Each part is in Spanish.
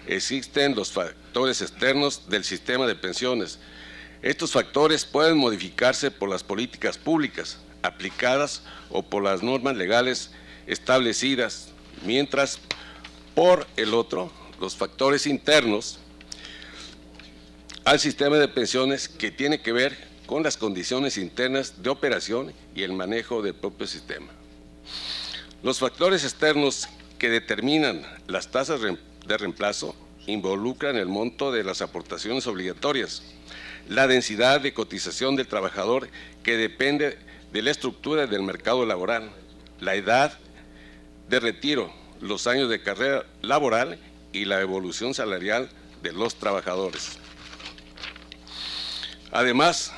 existen los factores externos del sistema de pensiones. Estos factores pueden modificarse por las políticas públicas aplicadas o por las normas legales establecidas, mientras por el otro, los factores internos al sistema de pensiones que tiene que ver con las condiciones internas de operación y el manejo del propio sistema. Los factores externos que determinan las tasas de reemplazo involucran el monto de las aportaciones obligatorias, la densidad de cotización del trabajador que depende de la estructura del mercado laboral, la edad de retiro, los años de carrera laboral y la evolución salarial de los trabajadores. Además,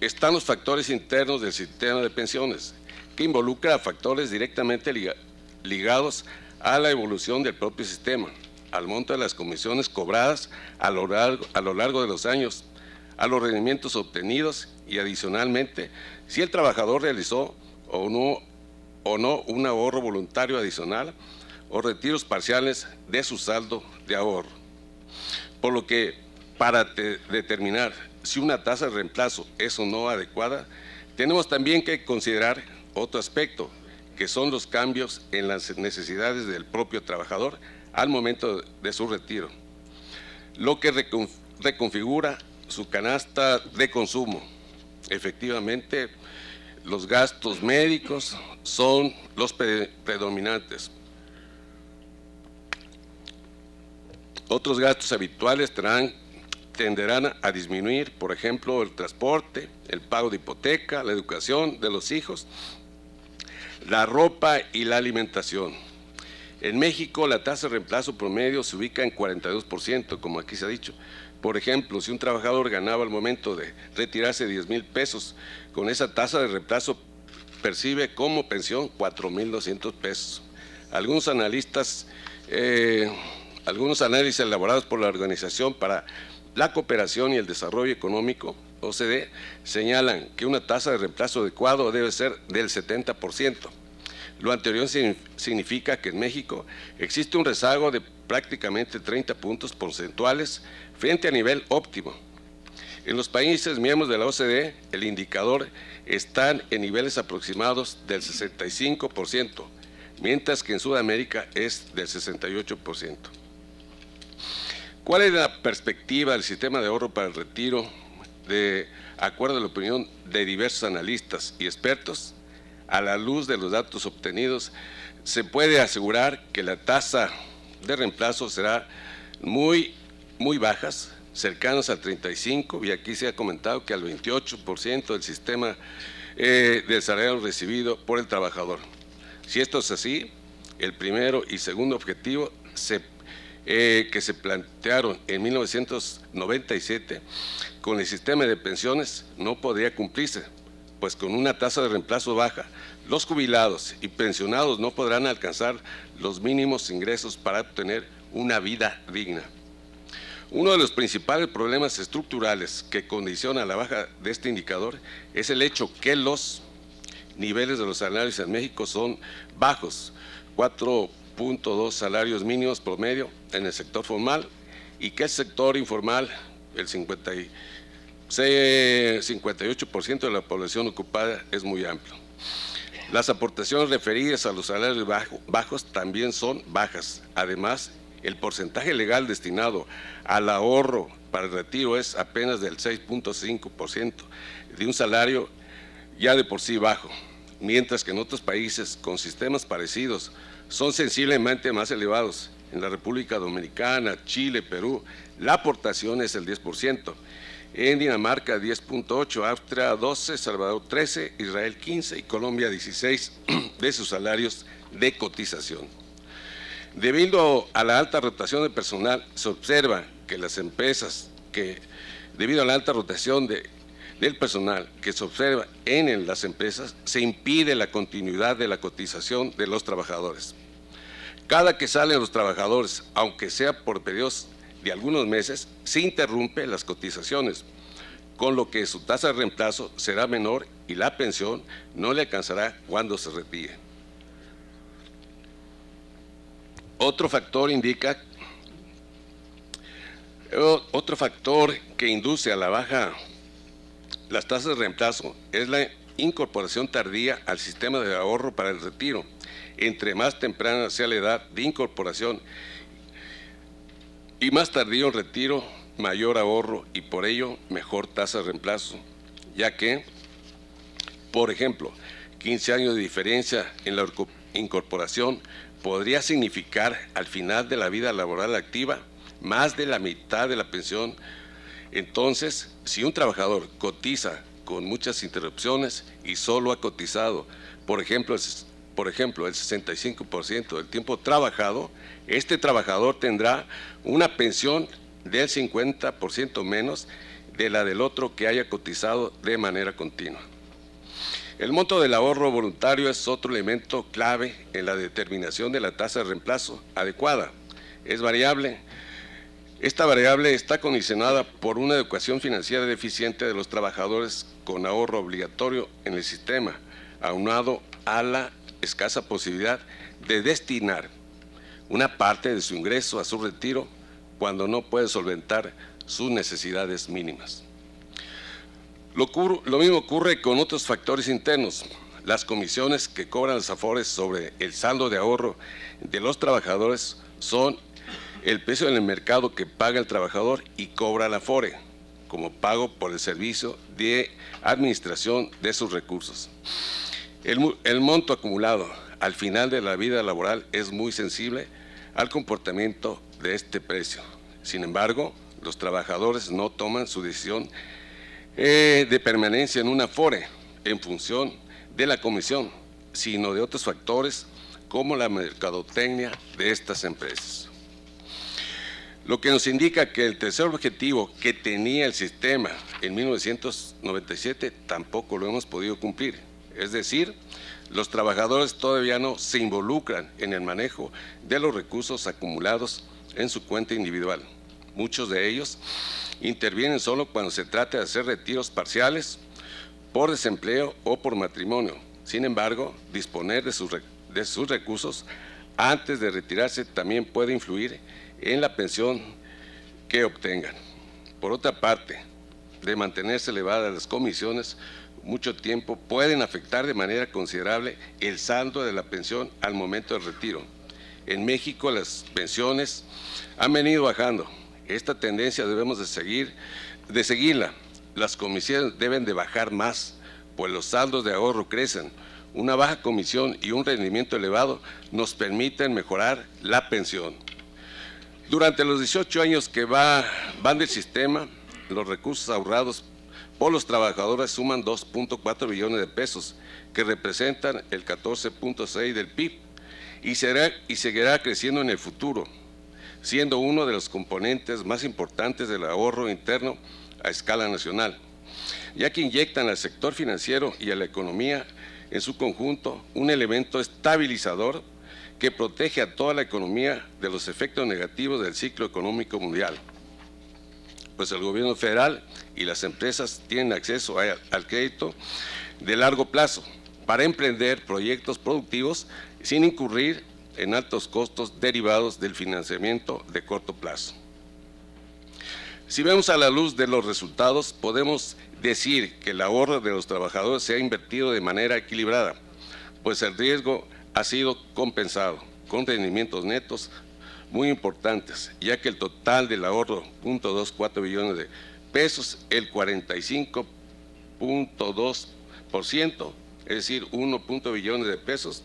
están los factores internos del sistema de pensiones, que involucra a factores directamente ligados a la evolución del propio sistema, al monto de las comisiones cobradas a lo largo de los años, a los rendimientos obtenidos y adicionalmente, si el trabajador realizó o no un ahorro voluntario adicional o retiros parciales de su saldo de ahorro. Por lo que, para determinar si una tasa de reemplazo es o no adecuada, tenemos también que considerar otro aspecto, que son los cambios en las necesidades del propio trabajador al momento de su retiro, lo que reconfigura su canasta de consumo. Efectivamente, los gastos médicos son los predominantes. Otros gastos habituales tenderán a disminuir, por ejemplo, el transporte, el pago de hipoteca, la educación de los hijos, la ropa y la alimentación. En México, la tasa de reemplazo promedio se ubica en 42%, como aquí se ha dicho. Por ejemplo, si un trabajador ganaba al momento de retirarse 10,000 pesos, con esa tasa de reemplazo percibe como pensión 4,200 pesos. Algunos análisis elaborados por la Organización para la Cooperación y el Desarrollo Económico, OCDE, señalan que una tasa de reemplazo adecuado debe ser del 70%. Lo anterior significa que en México existe un rezago de prácticamente 30 puntos porcentuales frente a nivel óptimo. En los países miembros de la OCDE, el indicador está en niveles aproximados del 65%, mientras que en Sudamérica es del 68%. ¿Cuál es la perspectiva del sistema de ahorro para el retiro? De acuerdo a la opinión de diversos analistas y expertos, a la luz de los datos obtenidos, se puede asegurar que la tasa de reemplazo será muy bajas, cercanas al 35%, y aquí se ha comentado que al 28% del sistema del salario recibido por el trabajador. Si esto es así, el primero y segundo objetivo que se plantearon en 1997 con el sistema de pensiones no podría cumplirse, pues con una tasa de reemplazo baja, los jubilados y pensionados no podrán alcanzar los mínimos ingresos para obtener una vida digna. Uno de los principales problemas estructurales que condiciona la baja de este indicador es el hecho que los niveles de los salarios en México son bajos, 4.2 salarios mínimos promedio en el sector formal, y que el sector informal, el 58% de la población ocupada, es muy amplio. Las aportaciones referidas a los salarios bajos también son bajas. Además, el porcentaje legal destinado al ahorro para el retiro es apenas del 6.5% de un salario ya de por sí bajo, mientras que en otros países con sistemas parecidos son sensiblemente más elevados. En la República Dominicana, Chile, Perú, la aportación es el 10%. En Dinamarca 10.8%, Austria 12%, Salvador 13%, Israel 15% y Colombia 16% de sus salarios de cotización. Debido a la alta rotación de personal, se observa que las empresas debido a la alta rotación del personal que se observa en las empresas, se impide la continuidad de la cotización de los trabajadores. Cada que salen los trabajadores, aunque sea por periodos de algunos meses, se interrumpe las cotizaciones, con lo que su tasa de reemplazo será menor y la pensión no le alcanzará cuando se retire. Otro factor indica Otro factor que induce a la baja las tasas de reemplazo es la incorporación tardía al sistema de ahorro para el retiro. Entre más temprana sea la edad de incorporación y más tardío el retiro, mayor ahorro y por ello mejor tasa de reemplazo, ya que, por ejemplo, 15 años de diferencia en la incorporación podría significar al final de la vida laboral activa más de la mitad de la pensión. Entonces, si un trabajador cotiza con muchas interrupciones y solo ha cotizado, por ejemplo, el 65% del tiempo trabajado, este trabajador tendrá una pensión del 50% menos de la del otro que haya cotizado de manera continua. El monto del ahorro voluntario es otro elemento clave en la determinación de la tasa de reemplazo adecuada. Es variable. Esta variable está condicionada por una educación financiera deficiente de los trabajadores con ahorro obligatorio en el sistema, aunado a la escasa posibilidad de destinar una parte de su ingreso a su retiro cuando no puede solventar sus necesidades mínimas. Lo mismo ocurre con otros factores internos. Las comisiones que cobran los Afores sobre el saldo de ahorro de los trabajadores son el precio en el mercado que paga el trabajador y cobra la Afore como pago por el servicio de administración de sus recursos. El monto acumulado al final de la vida laboral es muy sensible al comportamiento de este precio. Sin embargo, los trabajadores no toman su decisión de permanencia en una Afore en función de la comisión, sino de otros factores como la mercadotecnia de estas empresas. Lo que nos indica que el tercer objetivo que tenía el sistema en 1997 tampoco lo hemos podido cumplir. Es decir, los trabajadores todavía no se involucran en el manejo de los recursos acumulados en su cuenta individual. Muchos de ellos intervienen solo cuando se trata de hacer retiros parciales por desempleo o por matrimonio. Sin embargo, disponer de sus recursos antes de retirarse también puede influir en la pensión que obtengan. Por otra parte, de mantenerse elevadas las comisiones mucho tiempo, pueden afectar de manera considerable el saldo de la pensión al momento del retiro. En México las pensiones han venido bajando. Esta tendencia debemos de seguirla. Las comisiones deben de bajar más, pues los saldos de ahorro crecen. Una baja comisión y un rendimiento elevado nos permiten mejorar la pensión. Durante los 18 años que van del sistema, los recursos ahorrados por los trabajadores suman 2.4 billones de pesos, que representan el 14.6% del PIB, y seguirá creciendo en el futuro, siendo uno de los componentes más importantes del ahorro interno a escala nacional, ya que inyectan al sector financiero y a la economía en su conjunto un elemento estabilizador que protege a toda la economía de los efectos negativos del ciclo económico mundial. Pues el gobierno federal y las empresas tienen acceso al crédito de largo plazo para emprender proyectos productivos sin incurrir en altos costos derivados del financiamiento de corto plazo. Si vemos a la luz de los resultados, podemos decir que el ahorro de los trabajadores se ha invertido de manera equilibrada, pues el riesgo ha sido compensado con rendimientos netos muy importantes, ya que el total del ahorro, 0.24 billones de pesos, el 45.2%, es decir, 1 billones de pesos,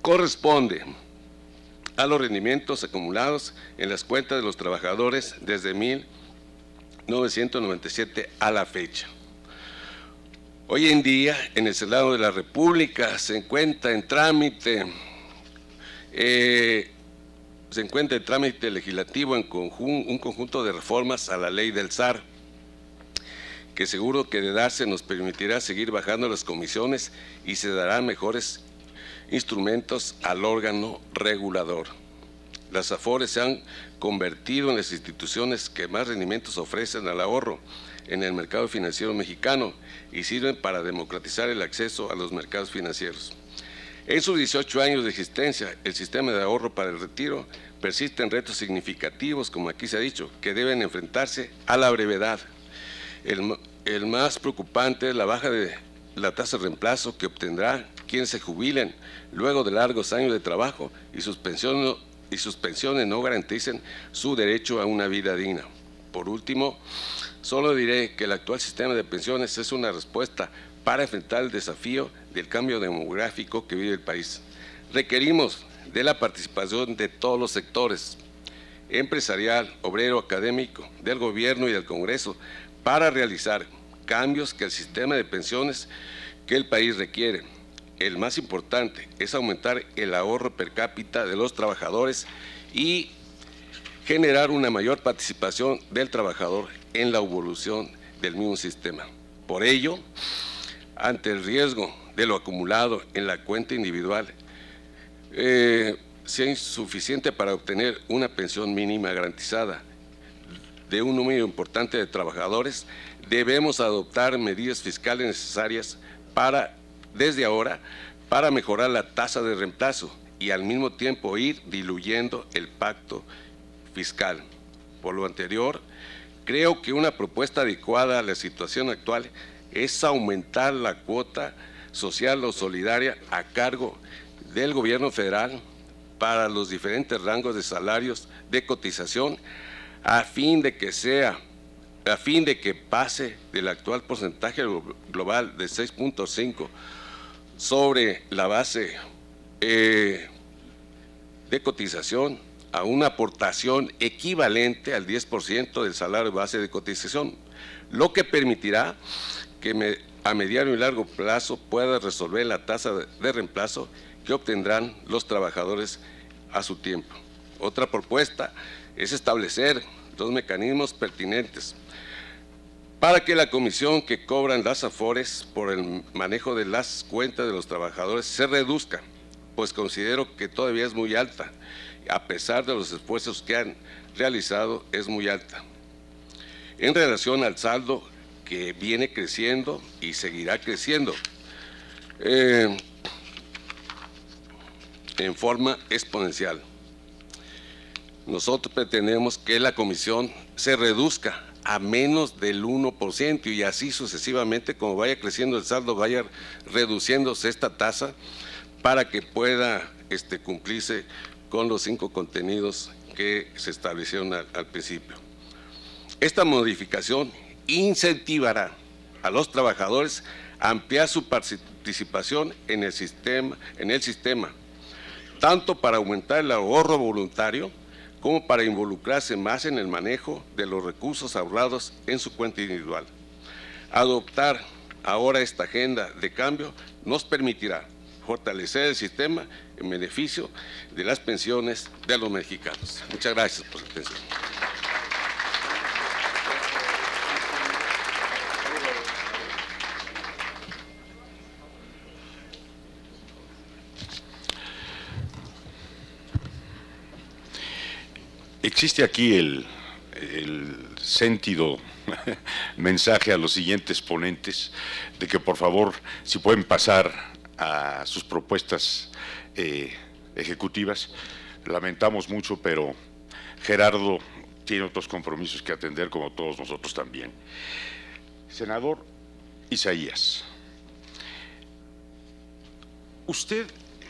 corresponde a los rendimientos acumulados en las cuentas de los trabajadores desde 1997 a la fecha. Hoy en día, en el Senado de la República se encuentra en trámite legislativo un conjunto de reformas a la ley del SAR, que seguro que de darse nos permitirá seguir bajando las comisiones y se darán mejores instrumentos al órgano regulador. Las Afores se han convertido en las instituciones que más rendimientos ofrecen al ahorro en el mercado financiero mexicano y sirven para democratizar el acceso a los mercados financieros. En sus 18 años de existencia, el sistema de ahorro para el retiro persisten retos significativos, como aquí se ha dicho, que deben enfrentarse a la brevedad. El más preocupante es la baja de la tasa de reemplazo que obtendrá quienes se jubilen luego de largos años de trabajo y sus pensiones no garanticen su derecho a una vida digna. Por último, solo diré que el actual sistema de pensiones es una respuesta para enfrentar el desafío del cambio demográfico que vive el país. Requerimos de la participación de todos los sectores, empresarial, obrero, académico, del gobierno y del Congreso, para realizar cambios que el sistema de pensiones que el país requiere. El más importante es aumentar el ahorro per cápita de los trabajadores y generar una mayor participación del trabajador en la evolución del mismo sistema. Por ello, ante el riesgo de lo acumulado en la cuenta individual, sea insuficiente para obtener una pensión mínima garantizada de un número importante de trabajadores, debemos adoptar medidas fiscales necesarias desde ahora para mejorar la tasa de reemplazo y al mismo tiempo ir diluyendo el pacto fiscal. Por lo anterior, creo que una propuesta adecuada a la situación actual es aumentar la cuota social o solidaria a cargo del gobierno federal para los diferentes rangos de salarios de cotización a fin de que pase del actual porcentaje global de 6.5 sobre la base de cotización a una aportación equivalente al 10% del salario base de cotización, lo que permitirá que a mediano y largo plazo pueda resolver la tasa de reemplazo que obtendrán los trabajadores a su tiempo. Otra propuesta es establecer los mecanismos pertinentes para que la comisión que cobran las AFORES por el manejo de las cuentas de los trabajadores se reduzca, pues considero que todavía es muy alta, a pesar de los esfuerzos que han realizado, es muy alta. En relación al saldo que viene creciendo y seguirá creciendo en forma exponencial, nosotros pretendemos que la comisión se reduzca a menos del 1% y así sucesivamente, como vaya creciendo el saldo, vaya reduciéndose esta tasa para que pueda cumplirse con los 5 contenidos que se establecieron al principio. Esta modificación incentivará a los trabajadores a ampliar su participación en el sistema, tanto para aumentar el ahorro voluntario como para involucrarse más en el manejo de los recursos ahorrados en su cuenta individual. Adoptar ahora esta agenda de cambio nos permitirá fortalecer el sistema en beneficio de las pensiones de los mexicanos. Muchas gracias por su atención. Existe aquí el sentido mensaje a los siguientes ponentes de que por favor, si pueden pasar a sus propuestas ejecutivas. Lamentamos mucho, pero Gerardo tiene otros compromisos que atender, como todos nosotros también. Senador Isaías, ¿usted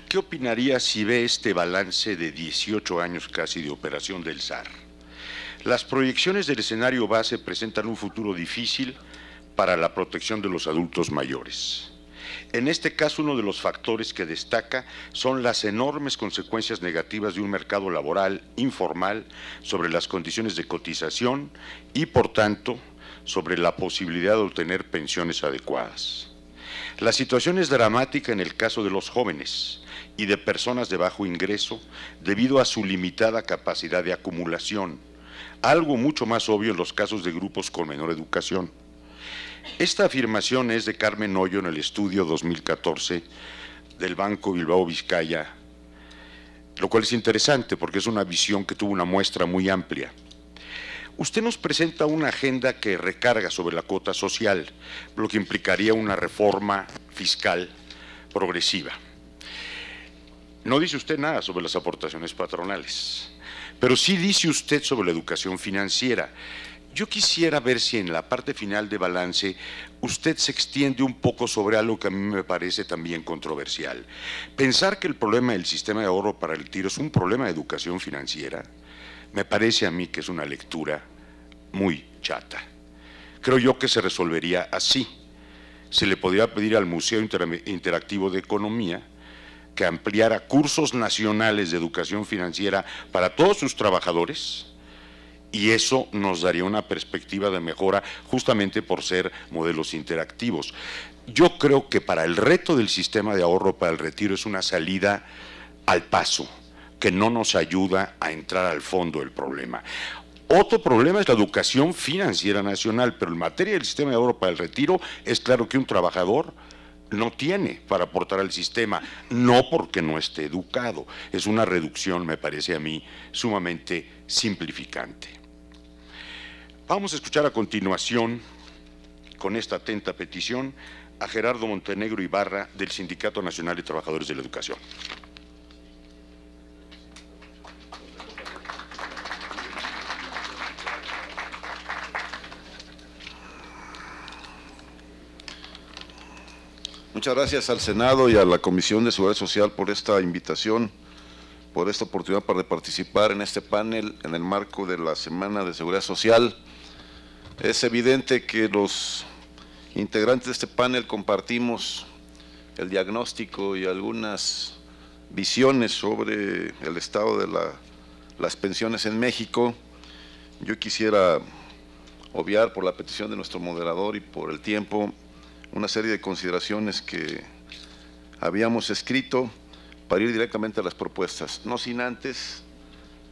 qué opinaría si ve este balance de 18 años casi de operación del SAR? Las proyecciones del escenario base presentan un futuro difícil para la protección de los adultos mayores. En este caso, uno de los factores que destaca son las enormes consecuencias negativas de un mercado laboral informal sobre las condiciones de cotización y, por tanto, sobre la posibilidad de obtener pensiones adecuadas. La situación es dramática en el caso de los jóvenes y de personas de bajo ingreso debido a su limitada capacidad de acumulación, algo mucho más obvio en los casos de grupos con menor educación. Esta afirmación es de Carmen Hoyo en el estudio 2014 del Banco Bilbao Vizcaya, lo cual es interesante porque es una visión que tuvo una muestra muy amplia. Usted nos presenta una agenda que recarga sobre la cuota social, lo que implicaría una reforma fiscal progresiva. No dice usted nada sobre las aportaciones patronales, pero sí dice usted sobre la educación financiera. Yo quisiera ver si en la parte final de balance usted se extiende un poco sobre algo que a mí me parece también controversial. Pensar que el problema del sistema de ahorro para el retiro es un problema de educación financiera, me parece a mí que es una lectura muy chata. Creo yo que se resolvería así. Se le podría pedir al Museo Interactivo de Economía que ampliara cursos nacionales de educación financiera para todos sus trabajadores, y eso nos daría una perspectiva de mejora justamente por ser modelos interactivos. Yo creo que para el reto del sistema de ahorro para el retiro es una salida al paso, que no nos ayuda a entrar al fondo del problema. Otro problema es la educación financiera nacional, pero en materia del sistema de ahorro para el retiro es claro que un trabajador no tiene para aportar al sistema, no porque no esté educado. Es una reducción, me parece a mí, sumamente simplificante. Vamos a escuchar a continuación, con esta atenta petición, a Gerardo Montenegro Ibarra, del Sindicato Nacional de Trabajadores de la Educación. Muchas gracias al Senado y a la Comisión de Seguridad Social por esta invitación, por esta oportunidad para participar en este panel en el marco de la Semana de Seguridad Social. Es evidente que los integrantes de este panel compartimos el diagnóstico y algunas visiones sobre el estado de las pensiones en México. Yo quisiera obviar, por la petición de nuestro moderador y por el tiempo, una serie de consideraciones que habíamos escrito para ir directamente a las propuestas, no sin antes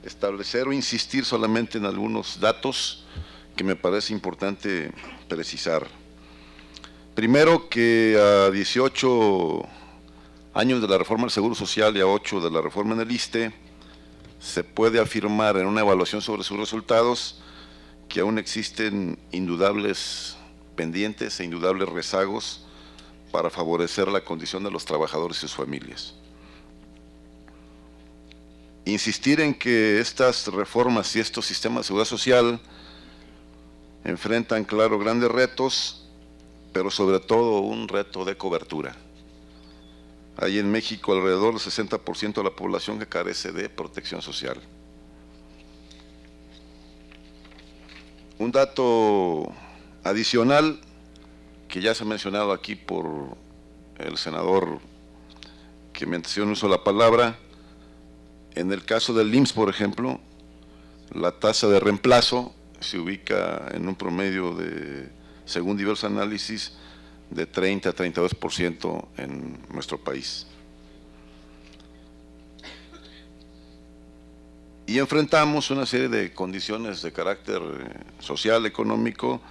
establecer o insistir solamente en algunos datos que me parece importante precisar. Primero, que a 18 años de la reforma del Seguro Social y a 8 de la reforma en el ISSSTE, se puede afirmar en una evaluación sobre sus resultados que aún existen indudables pendientes e indudables rezagos para favorecer la condición de los trabajadores y sus familias. Insistir en que estas reformas y estos sistemas de seguridad social enfrentan, claro, grandes retos, pero sobre todo un reto de cobertura. Hay en México alrededor del 60% de la población que carece de protección social. Un dato adicional que ya se ha mencionado aquí por el senador que me antecedió no usó la palabra. En el caso del IMSS, por ejemplo, la tasa de reemplazo se ubica en un promedio de, según diversos análisis, de 30 a 32% en nuestro país. Y enfrentamos una serie de condiciones de carácter social, económico,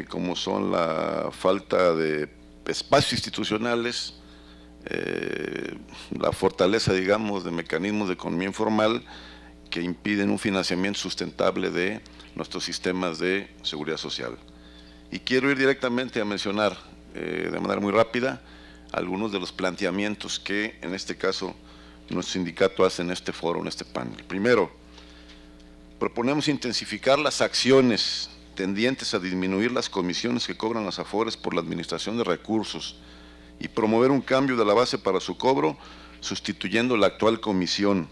como son la falta de espacios institucionales, la fortaleza, digamos, de mecanismos de economía informal que impiden un financiamiento sustentable de nuestros sistemas de seguridad social. Y quiero ir directamente a mencionar, de manera muy rápida, algunos de los planteamientos que, en este caso, nuestro sindicato hace en este foro, en este panel. Primero, proponemos intensificar las acciones tendientes a disminuir las comisiones que cobran las AFORES por la administración de recursos y promover un cambio de la base para su cobro, sustituyendo la actual comisión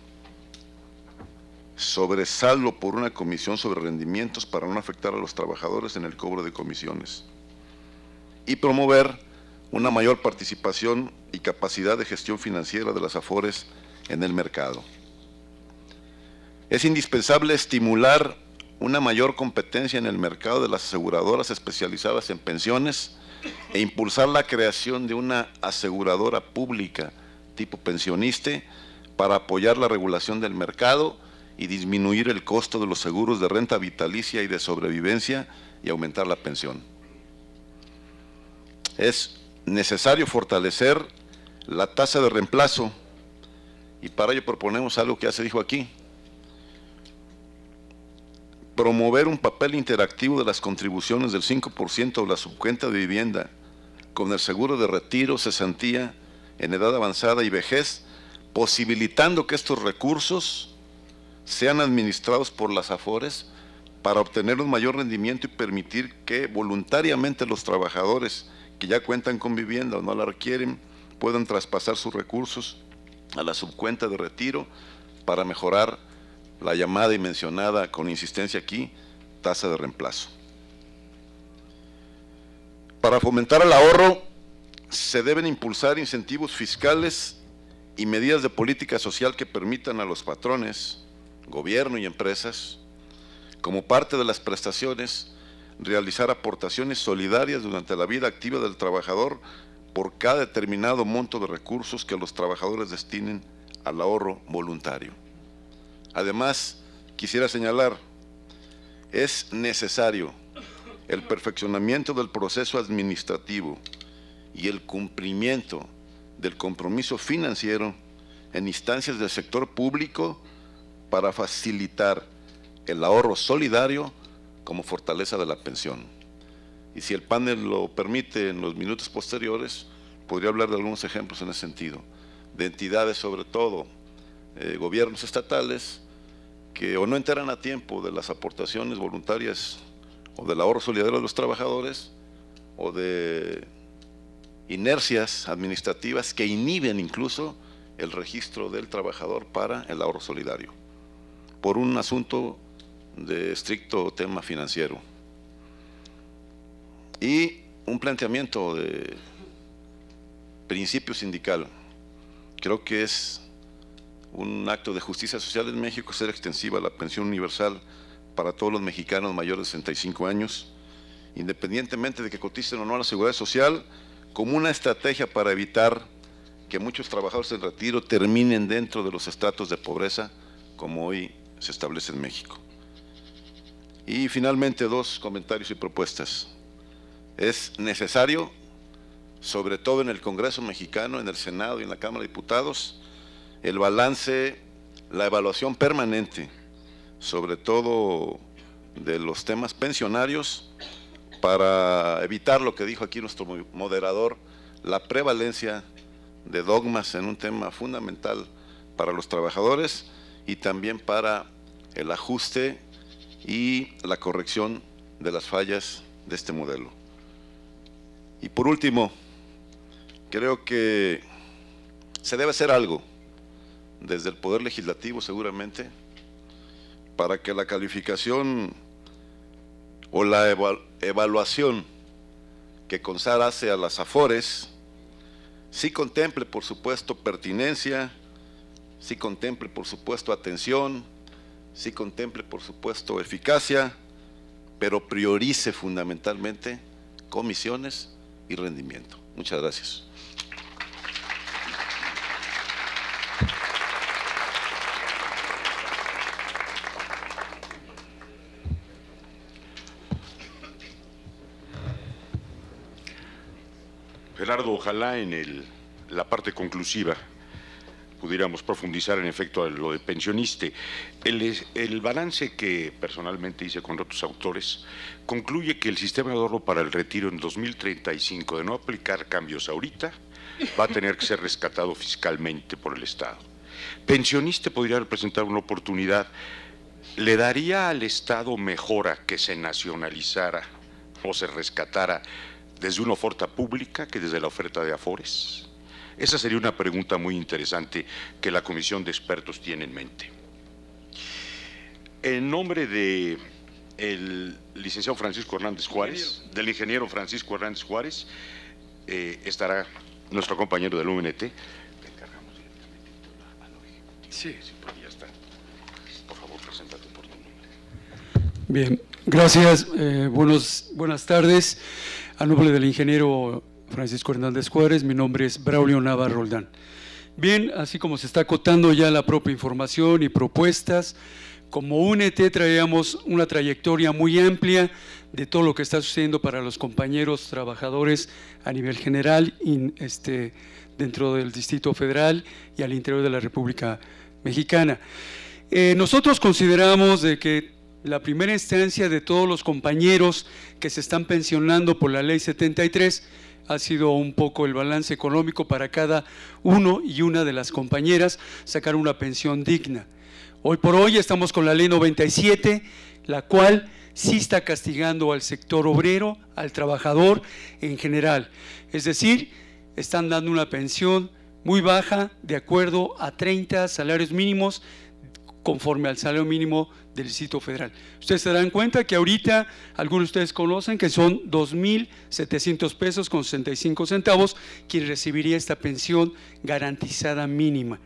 sobre saldo por una comisión sobre rendimientos para no afectar a los trabajadores en el cobro de comisiones, y promover una mayor participación y capacidad de gestión financiera de las AFORES en el mercado. Es indispensable estimular una mayor competencia en el mercado de las aseguradoras especializadas en pensiones e impulsar la creación de una aseguradora pública tipo pensioniste para apoyar la regulación del mercado y disminuir el costo de los seguros de renta vitalicia y de sobrevivencia y aumentar la pensión. Es necesario fortalecer la tasa de reemplazo y para ello proponemos algo que ya se dijo aquí: promover un papel interactivo de las contribuciones del 5% de la subcuenta de vivienda con el seguro de retiro, cesantía en edad avanzada y vejez posibilitando que estos recursos sean administrados por las AFORES para obtener un mayor rendimiento y permitir que voluntariamente los trabajadores que ya cuentan con vivienda o no la requieren puedan traspasar sus recursos a la subcuenta de retiro para mejorar la llamada y mencionada con insistencia aquí tasa de reemplazo. Para fomentar el ahorro se deben impulsar incentivos fiscales y medidas de política social que permitan a los patrones, gobierno y empresas, como parte de las prestaciones, realizar aportaciones solidarias durante la vida activa del trabajador por cada determinado monto de recursos que los trabajadores destinen al ahorro voluntario. Además, quisiera señalar, es necesario el perfeccionamiento del proceso administrativo y el cumplimiento del compromiso financiero en instancias del sector público para facilitar el ahorro solidario como fortaleza de la pensión. Y si el panel lo permite en los minutos posteriores, podría hablar de algunos ejemplos en ese sentido, de entidades sobre todo, gobiernos estatales, que o no enteran a tiempo de las aportaciones voluntarias o del ahorro solidario de los trabajadores, o de inercias administrativas que inhiben incluso el registro del trabajador para el ahorro solidario, por un asunto de estricto tema financiero. Y un planteamiento de principio sindical. Creo que es un acto de justicia social en México ser extensiva la pensión universal para todos los mexicanos mayores de 65 años, independientemente de que coticen o no a la seguridad social, como una estrategia para evitar que muchos trabajadores en retiro terminen dentro de los estratos de pobreza, como hoy se establece en México. Y finalmente, dos comentarios y propuestas. Es necesario, sobre todo en el Congreso mexicano, en el Senado y en la Cámara de Diputados, el balance, la evaluación permanente, sobre todo de los temas pensionarios, para evitar lo que dijo aquí nuestro moderador, la prevalencia de dogmas en un tema fundamental para los trabajadores y también para el ajuste y la corrección de las fallas de este modelo. Y por último, creo que se debe hacer algo desde el Poder Legislativo seguramente para que la calificación o la evaluación que CONSAR hace a las AFORES sí contemple, por supuesto, pertinencia, sí contemple, por supuesto, atención, sí contemple, por supuesto, eficacia, pero priorice fundamentalmente comisiones y rendimiento. Muchas gracias. Gerardo, ojalá en la parte conclusiva pudiéramos profundizar en efecto en lo de pensioniste. El balance que personalmente hice con otros autores concluye que el sistema de ahorro para el retiro en 2035, de no aplicar cambios ahorita, va a tener que ser rescatado fiscalmente por el Estado. Pensioniste podría representar una oportunidad. ¿Le daría al Estado mejora que se nacionalizara o se rescatara desde una oferta pública que desde la oferta de AFORES? Esa sería una pregunta muy interesante que la comisión de expertos tiene en mente. En nombre del licenciado Francisco Hernández Juárez, del ingeniero Francisco Hernández Juárez, estará nuestro compañero del UNT. Sí, pues ya está. Por favor, preséntate por tu nombre. Bien, gracias. Buenas tardes. A nombre del ingeniero Francisco Hernández Juárez, mi nombre es Braulio Nava Roldán. Bien, así como se está acotando ya la propia información y propuestas, como UNT traíamos una trayectoria muy amplia de todo lo que está sucediendo para los compañeros trabajadores a nivel general dentro del Distrito Federal y al interior de la República Mexicana. Nosotros consideramos de que la primera instancia de todos los compañeros que se están pensionando por la Ley 73, ha sido un poco el balance económico para cada uno y una de las compañeras, sacar una pensión digna. Hoy por hoy estamos con la ley 97, la cual sí está castigando al sector obrero, al trabajador en general. Es decir, están dando una pensión muy baja de acuerdo a 30 salarios mínimos conforme al salario mínimo del Distrito Federal. Ustedes se darán cuenta que ahorita algunos de ustedes conocen que son 2,700 pesos con 65 centavos quien recibiría esta pensión garantizada mínima.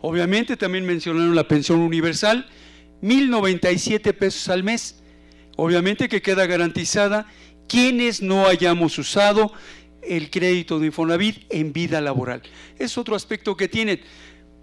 Obviamente también mencionaron la pensión universal, 1,097 pesos al mes. Obviamente que queda garantizada quienes no hayamos usado el crédito de Infonavit en vida laboral. Es otro aspecto que tienen.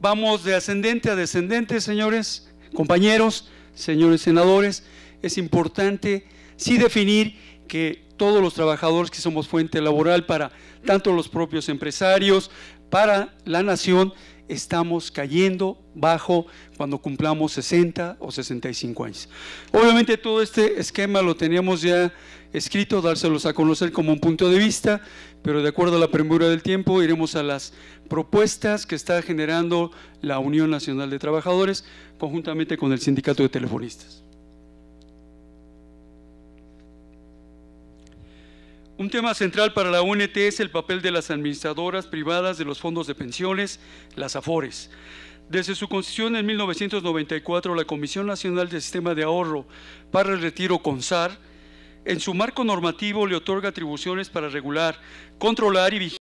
Vamos de ascendente a descendente, señores, compañeros, señores senadores. Es importante sí definir que todos los trabajadores que somos fuente laboral para tanto los propios empresarios, para la nación, estamos cayendo bajo cuando cumplamos 60 o 65 años. Obviamente todo este esquema lo teníamos ya escrito, dárselos a conocer como un punto de vista, pero de acuerdo a la premura del tiempo iremos a las propuestas que está generando la Unión Nacional de Trabajadores conjuntamente con el Sindicato de Telefonistas. Un tema central para la UNT es el papel de las administradoras privadas de los fondos de pensiones, las AFORES. Desde su constitución en 1994, la Comisión Nacional del Sistema de Ahorro para el Retiro, CONSAR, en su marco normativo le otorga atribuciones para regular, controlar y vigilar